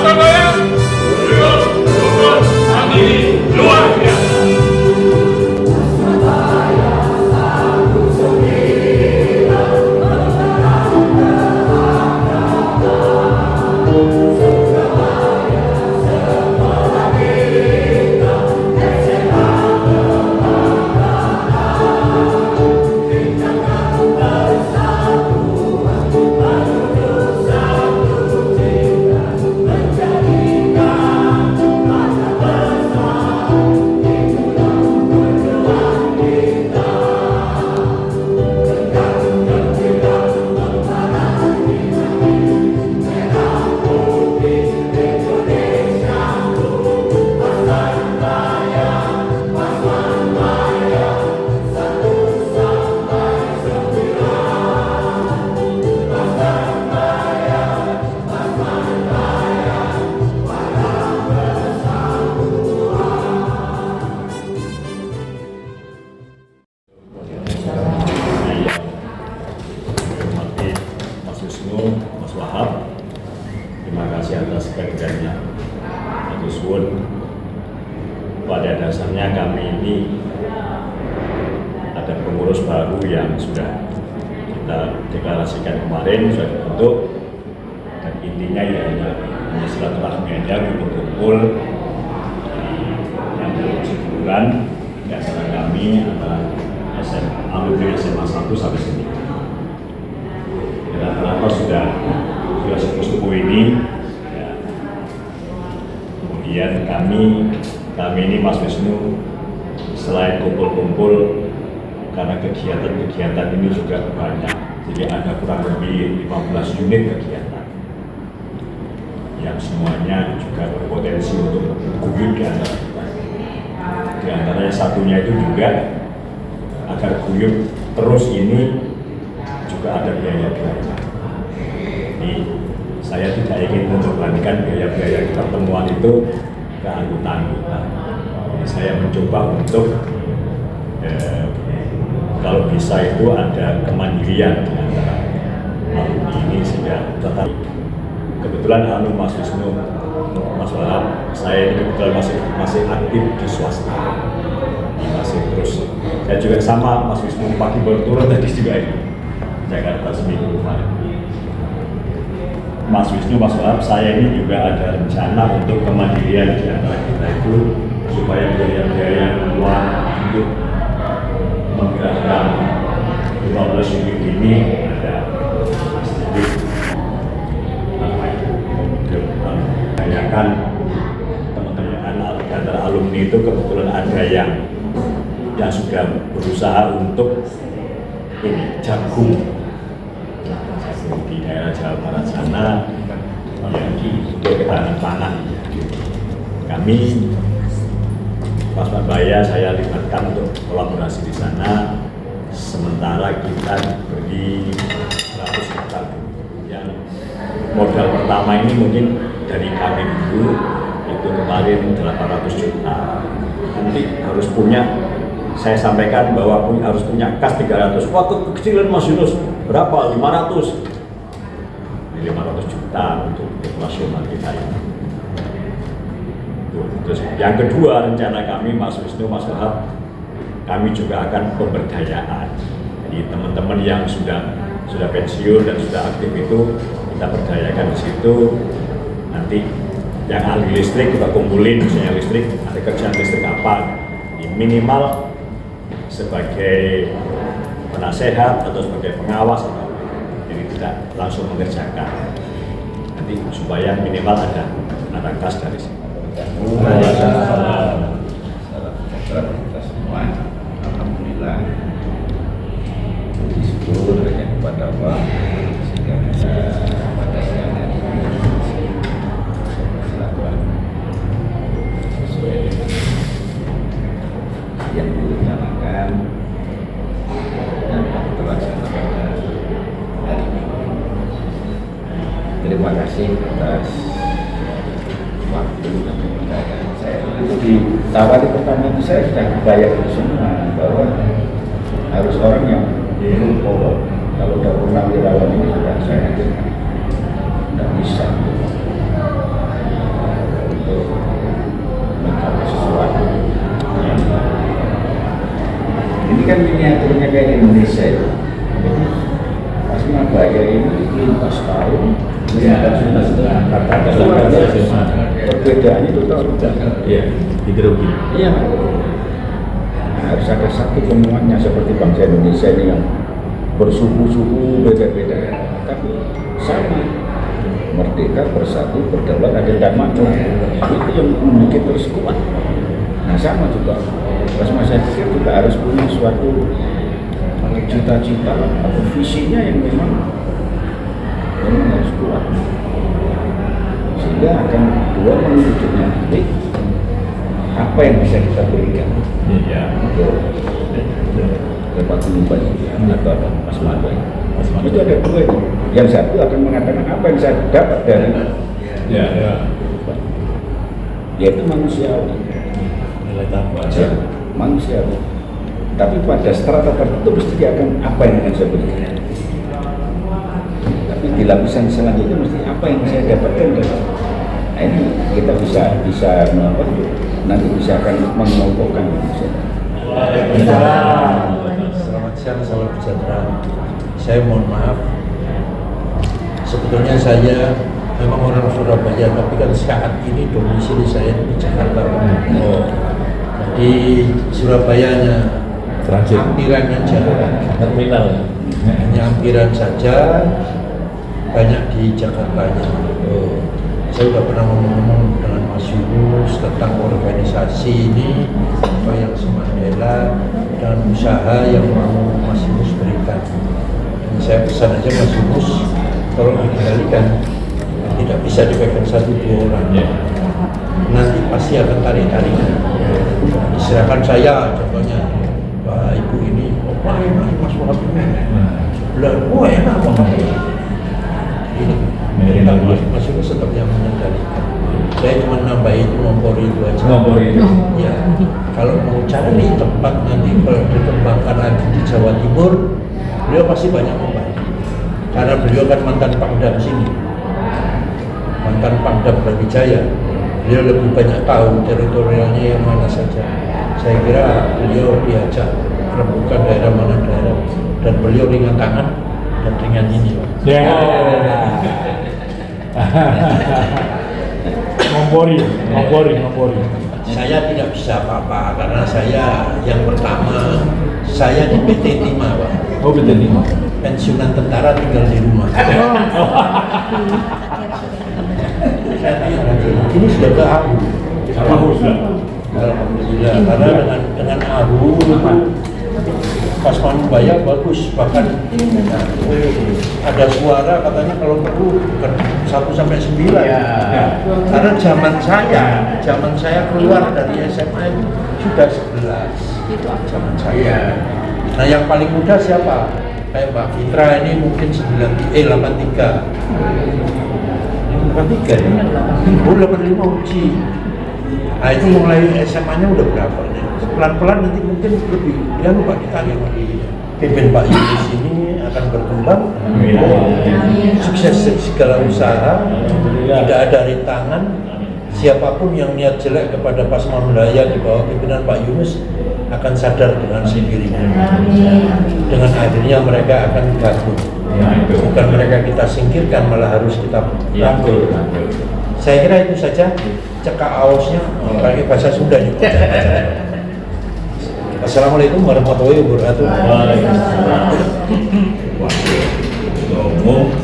Surabaya, beliau cukup mandiri luar biasa. Mas Wahab, terima kasih atas kehadirannya. Mas Wun, pada dasarnya kami ini ada pengurus baru yang sudah kita deklarasikan kemarin, sudah dibentuk, dan intinya ya hanya silaturahmi aja, kumpul-kumpul yang dalam sebulan di antara kami antara alumni SMA 1 sampai sini. Kenapa sudah sepuh-sepuh ini ya. Kemudian kami ini Mas Wisnu selain kumpul-kumpul karena kegiatan ini juga banyak, jadi ada kurang lebih 15 unit kegiatan yang semuanya juga berpotensi untuk guyup di antara kita. Di antaranya satunya itu juga agar guyup terus ini juga ada biaya-biaya. Jadi saya tidak ingin membebankan biaya-biaya pertemuan itu ke anggota-anggota. Saya mencoba untuk kalau bisa itu ada kemandirian di antara alumni ini sehingga tetap. Kebetulan Mas Wisnu, Mas Wahab, saya ini kebetulan masih aktif di swasta. Masih terus. Saya juga sama Mas Wisnu pagi baru turun tadi juga ini. Jakarta seminggu kemarin. Mas Wisnu, Mas Wahab, saya ini juga ada rencana untuk kemandirian di antara kita itu supaya biaya-biaya keluar untuk menggerakkan 15 unit ini ada sedikit kebanyakan teman-teman antara alumni itu kebetulan ada yang sudah berusaha untuk ini jagung di daerah Jawa Barat sana untuk ketahanan pangan. Kami Pas Baya saya libatkan untuk kolaborasi di sana. Sementara kita diberi 100 hektar. Yang modal pertama ini mungkin dari kami dulu itu kemarin 800 juta. Nanti harus punya, saya sampaikan bahwa harus punya kas 300. Wah, kekecilan Mas Yunus berapa? 500. 500 juta untuk operasional kita ini. Terus yang kedua rencana kami Mas Wisnu, Mas Wahab, kami juga akan pemberdayaan. Jadi teman-teman yang sudah pensiun dan sudah aktif itu kita berdayakan di situ. Nanti yang ahli listrik kita kumpulin, misalnya listrik, ada kerjaan listrik apa, minimal sebagai penasehat atau sebagai pengawas, jadi tidak langsung mengerjakan. Nanti supaya minimal ada kas dari situ. Salam kita semua, alhamdulillah disyukur hanya kepada Allah sehingga bisa pada siang hari ini sesuai dengan yang direncanakan dan terlaksana pada hari ini. Terima kasih atas waktu dan kepercayaan saya. Itu ditawari pertanyaan saya sudah dibayar itu semua bahwa harus orang yang belum pokok. Kalau udah purnawirawan ini sudah saya tidak bisa. aturnya kayak Indonesia itu. Pas Surabaya ini lintas tahun, perbedaannya itu tahu. Iya, hidrogen. Iya. Nah, harus ada satu penguatnya seperti bangsa Indonesia ini yang bersuku-suku beda-beda, tapi sama. Merdeka, bersatu, berdaulat, adil dan makmur. Itu yang membuat terus kuat. Nah sama juga, saya pikir juga harus punya suatu cita-cita atau visinya yang memang harus kuat. Sehingga akan dua menunjuknya nanti apa yang bisa kita berikan. Iya. Lepas lumba atau ada Mas Mada. Itu ada dua itu. Yang satu akan mengatakan apa yang saya dapat dari yaitu manusiawi. Nilai tambah. Ya, manusiawi. Tapi pada strata tertentu mesti dia akan apa yang akan saya berikan. Tapi di lapisan selanjutnya mesti apa yang saya dapatkan dari. Nah, ini kita bisa nanti bisa akan mengelompokkan. Selamat siang, salam sejahtera. Saya mohon maaf. Sebetulnya saya memang orang Surabaya, tapi kan saat ini domisili saya di Jakarta. Jadi Surabayanya ampiran aja, Terminal. hanya ampiran saja, banyak di Jakartanya. Saya sudah pernah ngomong dengan Mas Yunus tentang organisasi ini, apa yang Semandela dan usaha yang mau Mas Yunus berikan. Dan saya pesan aja Mas Yunus, tolong dikendalikan, tidak bisa dipegang 1-2 orang. Nanti pasti akan tarik-tarikan. Diserahkan saya, contohnya, Pak Ibu ini, oh Pak enak Mas Wahab ini, oh enak Pak ini. Mas Yunus tetap yang mengendalikan. Saya cuma nambah itu ngompori itu aja. Ya, kalau mau cari tempat nanti kalau dikembangkan lagi di Jawa Timur, beliau pasti banyak membantu. Karena beliau kan mantan Pangdam sini, mantan Pangdam Brawijaya. Beliau lebih banyak tahu teritorialnya yang mana saja. Saya kira beliau diajak rembukan daerah mana daerah, dan beliau ringan tangan dan ringan ini. Ngompori. Saya tidak bisa apa-apa karena saya yang pertama saya di PT Timah, Pak. Oh, PT Timah. Pensiunan tentara tinggal di rumah. Ini sudah ke AHU. Alhamdulillah, karena dengan AHU pas Manubaya bagus, bahkan ada suara katanya kalau perlu 1-9. Karena zaman saya keluar dari SMA itu sudah 11. Zaman saya. Nah yang paling muda siapa? Kayak Mbak Fitra ini mungkin 83. 83 ya? Oh 85 uji. Nah itu mulai SMA-nya udah berapa nih? Pelan-pelan nanti mungkin lebih, dia lupa ditanya lagi. Pimpin Pak Yunus ini akan berkembang, sukses segala usaha, tidak ada rintangan. Siapapun yang niat jelek kepada Pasma Wilayah di bawah pimpinan Pak Yunus akan sadar dengan sendirinya. Dengan akhirnya mereka akan gabung. Bukan mereka kita singkirkan, malah harus kita rangkul. Saya kira itu saja. Cekak ausnya pakai bahasa Sunda juga. Assalamualaikum warahmatullahi wabarakatuh. Waalaikumsalam. Ngomong,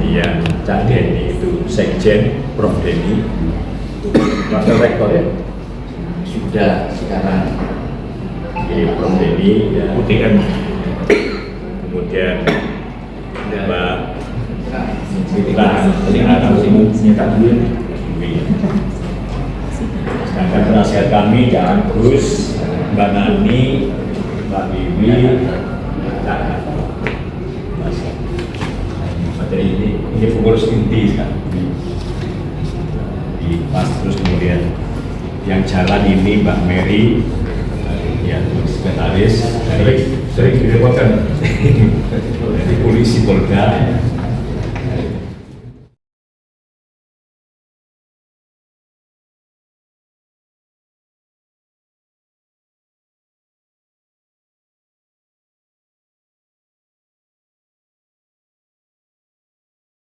iya, Cak Denny itu Sekjen, Prof Denny, Wakil Rektor ya. Sudah sekarang di Prof Denny, ya. UTM. Kemudian Mbak Mitra, sekarang nyetak dulu. Sedangkan penasihat kami Kak Agus, Mbak Nani, Mbak Bibi, materi ini pengurus inti sekarang di pas, terus kemudian yang jalan ini Mbak Mary, ya sekretaris, Sering direpotkan dari polisi Polda.